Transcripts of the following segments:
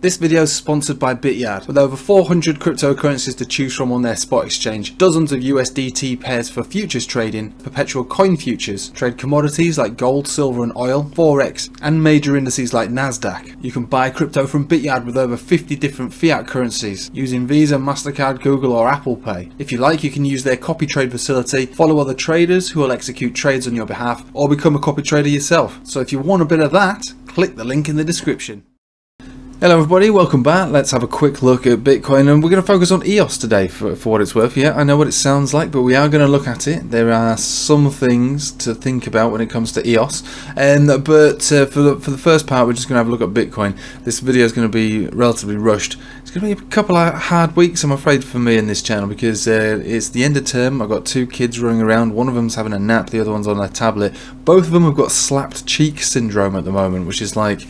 This video is sponsored by Bityard. With over 400 cryptocurrencies to choose from on their spot exchange, dozens of USDT pairs for futures trading, perpetual coin futures, trade commodities like gold, silver and oil, Forex, and major indices like Nasdaq. You can buy crypto from Bityard with over 50 different fiat currencies, using Visa, MasterCard, Google or Apple Pay. If you like, you can use their copy trade facility, follow other traders who will execute trades on your behalf, or become a copy trader yourself. So if you want a bit of that, click the link in the description. Hello everybody, welcome back. Let's have a quick look at Bitcoin, and we're going to focus on EOS today for what it's worth. Yeah, I know what it sounds like, but we are going to look at it. There are some things to think about when it comes to EOS, but for the first part we're just going to have a look at Bitcoin. This video is going to be relatively rushed. It's going to be a couple of hard weeks, I'm afraid, for me in this channel, because it's the end of term. I've got two kids running around. One of them's having a nap, the other one's on a tablet. Both of them have got slapped cheek syndrome at the moment, which is like,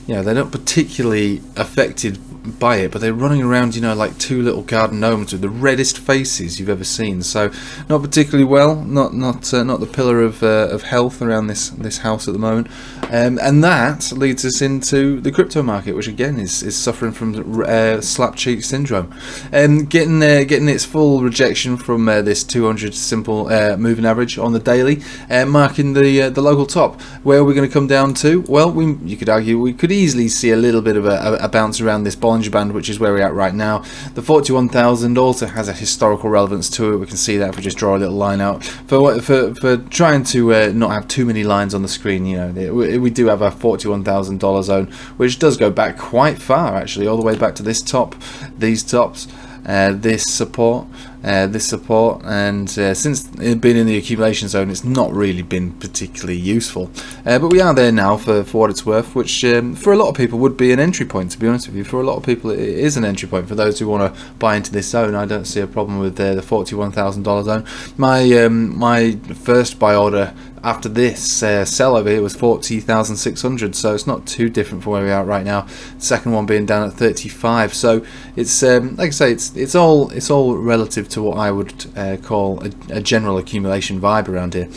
you know, they're not particularly affected by it, but they're running around, you know, like two little garden gnomes with the reddest faces you've ever seen. So not particularly well, not the pillar of health around this house at the moment, and that leads us into the crypto market, which again is suffering from slap cheek syndrome, and getting its full rejection from this 200 simple moving average on the daily, marking the local top. Where are we going to come down to? Well, you could argue we could easily see a little bit of a bounce around this Bollinger Band, which is where we're at right now. The 41,000 also has a historical relevance to it. We can see that if we just draw a little line out. For trying to not have too many lines on the screen, you know, we do have a $41,000 zone, which does go back quite far, actually, all the way back to this top, these tops, this support, and since it's been in the accumulation zone, it's not really been particularly useful, but we are there now for what it's worth, which for a lot of people would be an entry point, to be honest with you. For a lot of people it is an entry point. For those who want to buy into this zone, I don't see a problem with the $41,000 zone. My first buy order after this sell over here was 40,600, so it's not too different from where we are right now. The second one being down at 35, so it's like I say, it's all relative to what I would call a general accumulation vibe around here.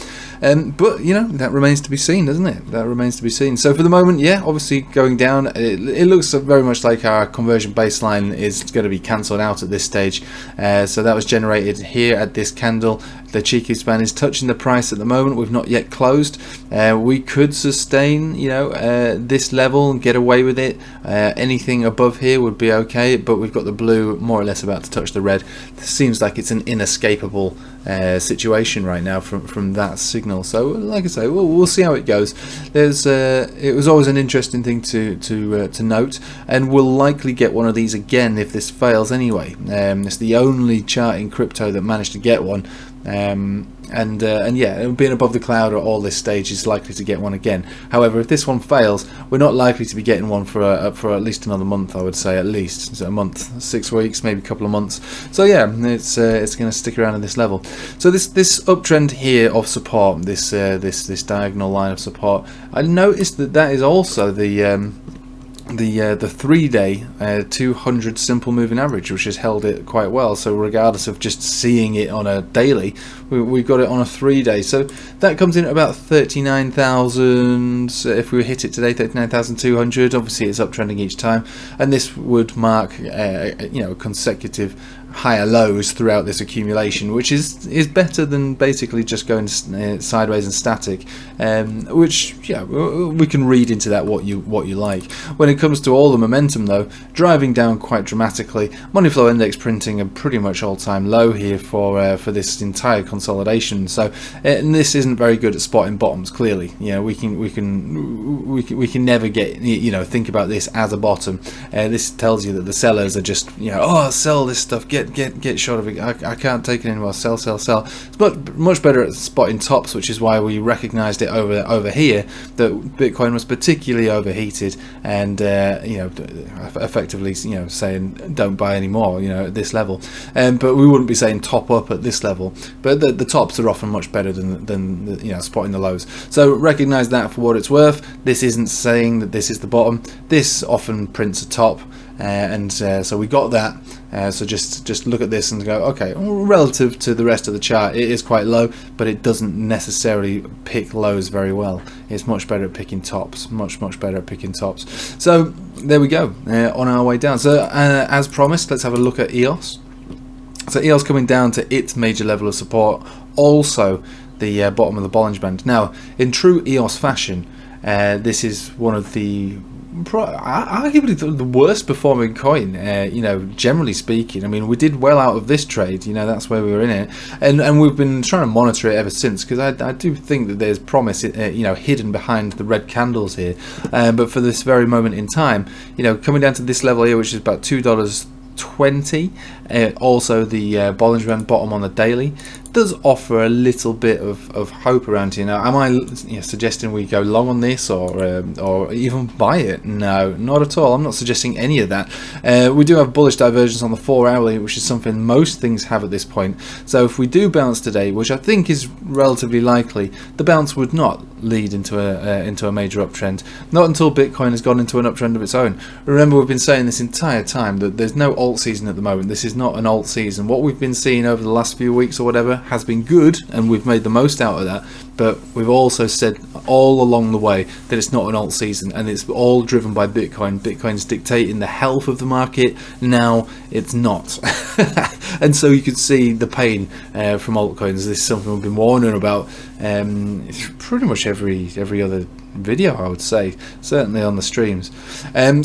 But you know, that remains to be seen, doesn't it? That remains to be seen. So for the moment, yeah, obviously going down, it looks very much like our conversion baseline is going to be cancelled out at this stage. So that was generated here at this candle. The cheeky span is touching the price at the moment. We've not yet closed. We could sustain, you know, this level and get away with it. Anything above here would be okay, but we've got the blue more or less about to touch the red. This seems like it's an inescapable situation right now from that signal. So like I say, we'll see how it goes. It was always an interesting thing to note, and we'll likely get one of these again if this fails anyway. It's the only chart in crypto that managed to get one, and yeah, being above the cloud at all this stage is likely to get one again. However, if this one fails, we're not likely to be getting one for at least another month. I would say at least a month, 6 weeks, maybe a couple of months. So yeah, it's going to stick around at this level. So this uptrend here of support, this diagonal line of support, I noticed that is also the 3-day 200 simple moving average, which has held it quite well. So regardless of just seeing it on a daily, we've got it on a 3-day. So that comes in at about 39,000. If we hit it today, 39,200. Obviously, it's uptrending each time, and this would mark you know, consecutive higher lows throughout this accumulation, which is better than basically just going sideways and static, which, yeah, we can read into that what you like. When it comes to all the momentum, though, driving down quite dramatically. Money flow index printing a pretty much all-time low here for this entire consolidation. So and this isn't very good at spotting bottoms. Clearly, you know, we can never get, you know, think about this as a bottom. This tells you that the sellers are just, you know, oh, sell this stuff, get short of it. I can't take it anymore. Sell. It's much better at spotting tops, which is why we recognized it over here that Bitcoin was particularly overheated, and you know, effectively, you know, saying don't buy anymore, you know, at this level. But we wouldn't be saying top up at this level. But the tops are often much better than you know, spotting the lows. So recognize that for what it's worth. This isn't saying that this is the bottom. This often prints a top, and so we got that. So just just look at this and go, okay, relative to the rest of the chart, it is quite low, but it doesn't necessarily pick lows very well. It's much better at picking tops, much better at picking tops. So there we go, on our way down. So as promised, let's have a look at EOS. So EOS coming down to its major level of support, also the bottom of the Bollinger Band. Now, in true EOS fashion, this is one of the arguably the worst performing coin, you know, generally speaking. I mean, we did well out of this trade, you know, that's where we were in it, and we've been trying to monitor it ever since, because I do think that there's promise, you know, hidden behind the red candles here, but for this very moment in time, you know, coming down to this level here, which is about $2.20, also the Bollinger Band bottom on the daily does offer a little bit of hope around here. Now, am I suggesting we go long on this or even buy it? No, not at all. I'm not suggesting any of that. We do have bullish divergence on the 4 hourly, which is something most things have at this point. So if we do bounce today, which I think is relatively likely, the bounce would not lead into a major uptrend. Not until Bitcoin has gone into an uptrend of its own. Remember, we've been saying this entire time that there's no alt season at the moment. This is not an alt season. What we've been seeing over the last few weeks or whatever has been good, and we've made the most out of that, but we've also said all along the way that it's not an alt season, and it's all driven by Bitcoin. Bitcoin's dictating the health of the market. Now it's not. And so you could see the pain from altcoins. This is something we've been warning about pretty much every other video, I would say, certainly on the streams.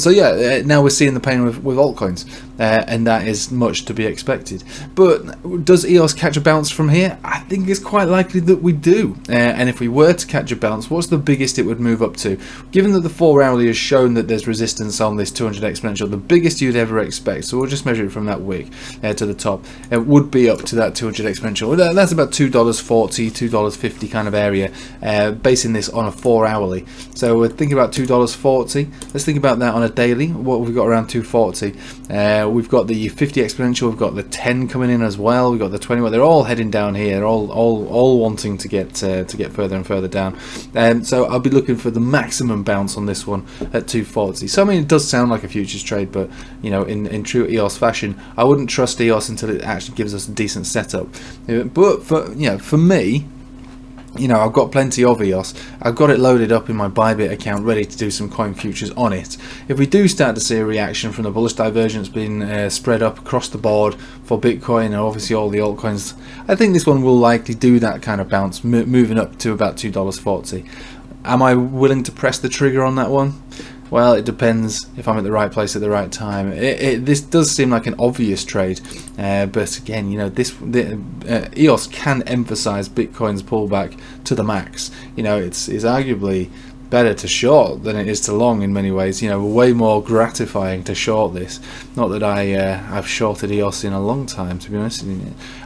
So yeah, now we're seeing the pain with altcoins, and that is much to be expected. But does EOS catch a bounce from here? I think it's quite likely that we do, and if we were to catch a bounce, what's the biggest it would move up to? Given that the 4 hourly has shown that there's resistance on this 200 exponential, the biggest you'd ever expect, so we'll just measure it from that wick to the top, it would be up to that 200 exponential. That's about $2.40, $2.50 kind of area, basing this on a 4 hourly. So we're thinking about $2.40. Let's think about that on a daily. What we've got around 240. We've got the 50 exponential. We've got the 10 coming in as well. We've got the 20. They're all heading down here. They're all wanting to get further and further down. So I'll be looking for the maximum bounce on this one at 240. So I mean, it does sound like a futures trade, but you know, in true EOS fashion, I wouldn't trust EOS until it actually gives us a decent setup. But for me, you know, I've got plenty of EOS. I've got it loaded up in my Bybit account, ready to do some coin futures on it. If we do start to see a reaction from the bullish divergence being spread up across the board for Bitcoin and obviously all the altcoins, I think this one will likely do that kind of bounce, moving up to about $2.40. Am I willing to press the trigger on that one? Well, it depends if I'm at the right place at the right time. This does seem like an obvious trade, but again, you know, EOS can emphasize Bitcoin's pullback to the max. You know, it's arguably better to short than it is to long in many ways. You know, way more gratifying to short this. Not that I've shorted EOS in a long time, to be honest.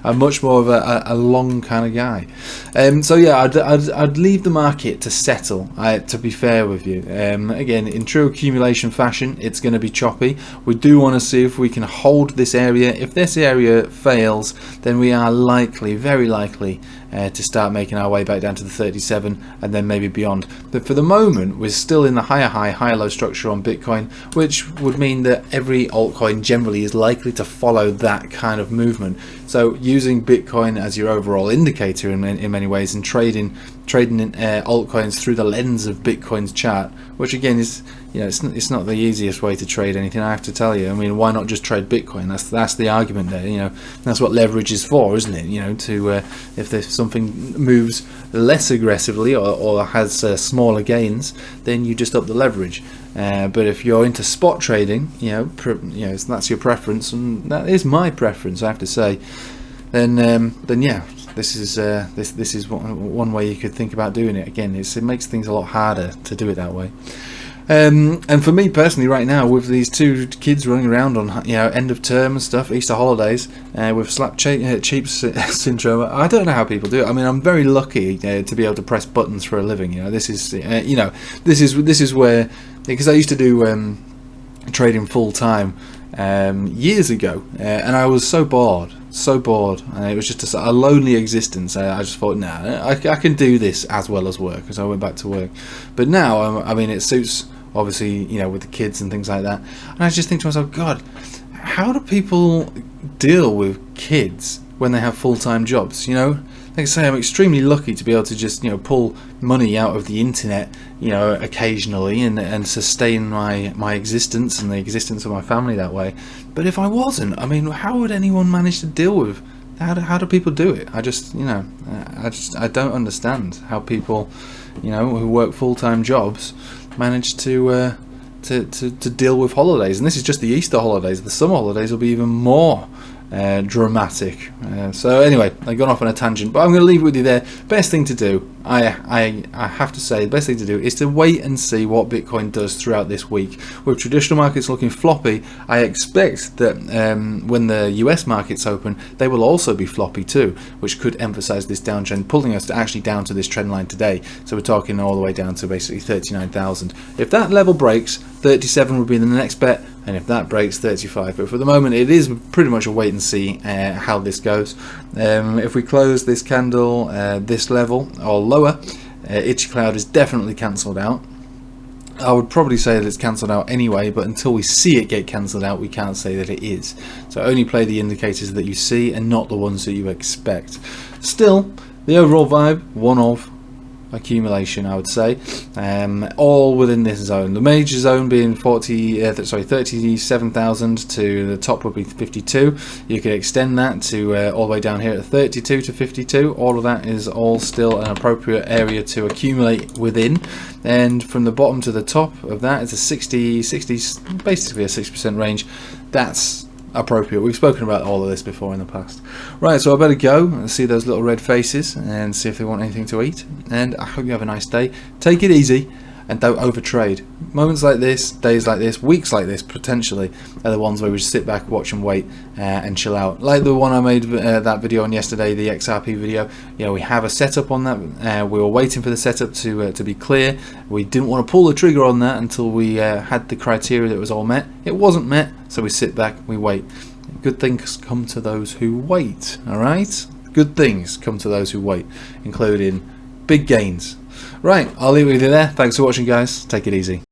I'm much more of a long kind of guy. So yeah, I'd leave the market to settle, to be fair with you. Again, in true accumulation fashion, it's going to be choppy. We do want to see if we can hold this area. If this area fails, then we are likely, very likely, to start making our way back down to the 37 and then maybe beyond. But for the moment, we're still in the higher high, higher low structure on Bitcoin, which would mean that every altcoin generally is likely to follow that kind of movement. So using Bitcoin as your overall indicator in many ways, and trading altcoins through the lens of Bitcoin's chart, which again is, you know, it's not the easiest way to trade anything, I have to tell you. I mean, why not just trade Bitcoin? That's the argument there. You know, that's what leverage is for, isn't it? You know, to if there's something moves less aggressively or has smaller gains, then you just up the leverage. But if you're into spot trading, you know, that's your preference, and that is my preference, I have to say. Then yeah, this is one way you could think about doing it. Again, it makes things a lot harder to do it that way. And for me personally, right now, with these two kids running around on, you know, end of term and stuff, Easter holidays, with slap cheap syndrome, I don't know how people do it. I mean, I'm very lucky to be able to press buttons for a living. You know, this is this is where, because I used to do trading full time years ago, and I was so bored, and it was just a lonely existence. I just thought, nah, I can do this as well as work, as I went back to work. But now, I mean, it suits, obviously, you know, with the kids and things like that. And I just think to myself, God, how do people deal with kids when they have full-time jobs. You know, like I say, I'm extremely lucky to be able to just, you know, pull money out of the internet, you know, occasionally and sustain my existence and the existence of my family that way. But if I wasn't, I mean, how would anyone manage to deal with? How do people do it? I just, you know, I don't understand how people, you know, who work full-time jobs manage to deal with holidays. And this is just the Easter holidays. The summer holidays will be even more dramatic. So anyway, I've gone off on a tangent, but I'm going to leave it with you there. Best thing to do, I have to say, the best thing to do is to wait and see what Bitcoin does throughout this week. With traditional markets looking floppy, I expect that when the US markets open, they will also be floppy too, which could emphasize this downtrend, pulling us actually down to this trend line today. So we're talking all the way down to basically 39,000. If that level breaks, 37 would be the next bet, and if that breaks, 35. But for the moment, it is pretty much a wait and see how this goes. If we close this candle this level or lower, Itchy Cloud is definitely cancelled out. I would probably say that it's cancelled out anyway, but until we see it get cancelled out, we can't say that it is. So only play the indicators that you see and not the ones that you expect. Still, the overall vibe, one of accumulation, I would say, all within this zone. The major zone being 37,000 to the top would be 52. You could extend that to all the way down here at 32 to 52. All of that is all still an appropriate area to accumulate within. And from the bottom to the top of that is a 60, basically a 6% range. That's appropriate. We've spoken about all of this before in the past. Right, so I better go and see those little red faces and see if they want anything to eat. And I hope you have a nice day. Take it easy and don't overtrade. Moments like this, days like this, weeks like this potentially are the ones where we just sit back, watch and wait and chill out. Like the one I made that video on yesterday, the XRP video. You know, we have a setup on that. We were waiting for the setup to be clear. We didn't want to pull the trigger on that until we had the criteria that was all met. It wasn't met, so we sit back, we wait. Good things come to those who wait. All right, good things come to those who wait, including big gains. Right, I'll leave it with you there. Thanks for watching, guys. Take it easy.